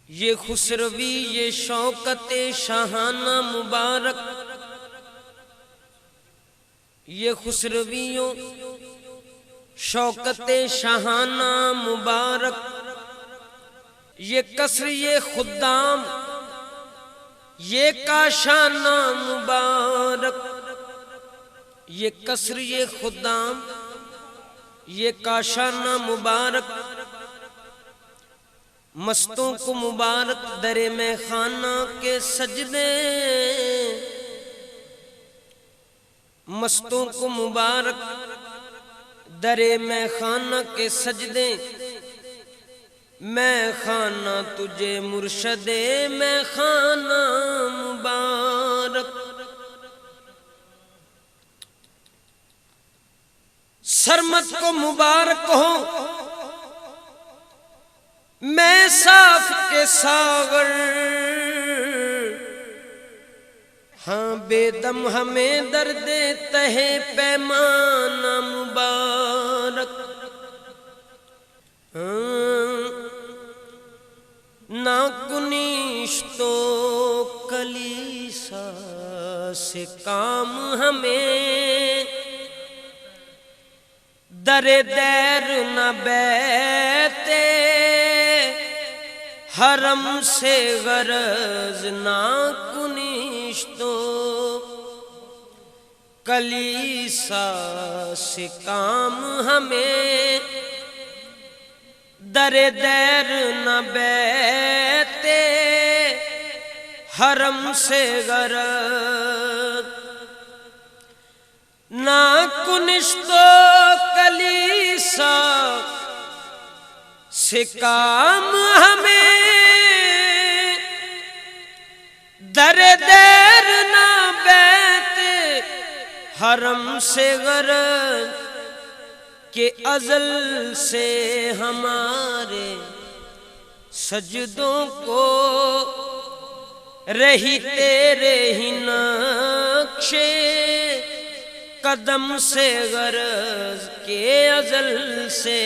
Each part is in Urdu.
یہ خسروی یہ شوکت شاہانہ مبارک، یہ خسرویوں شوکت شاہانہ مبارک، یہ کسر یہ خدام یہ کاشانہ مبارک، یہ کسر یہ خدام یہ کاشانہ مبارک، مستوں کو مبارک در میں خانہ کے سجدے، مستوں کو مبارک در میں خانہ کے سجدے، میں خانہ تجھے مرشد میں خانہ مبارک، سرمت کو مبارک ہو میں صاف کے ساغر، ہاں بے دم ہمیں درد تہ پیمانہ مبارک، نا کنیش تو کلیسا سے کام ہمیں، در دیر نہ بیتے حرم سے غرض، نا کنیش تو کلیسا سے کام ہمیں، در دیر نہ بیتے حرم سے غرض، نا کنیش تو کلیسا سے کام ہمیں، در دیر نہ بیتے حرم سے غرض، کہ ازل سے ہمارے سجدوں کو رہی تیرے ہی نقش قدم سے غرض، کہ ازل سے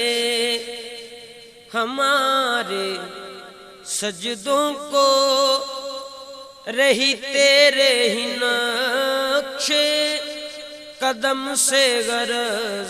ہمارے سجدوں کو رہی تیرے ہی نقش قدم سے غرض۔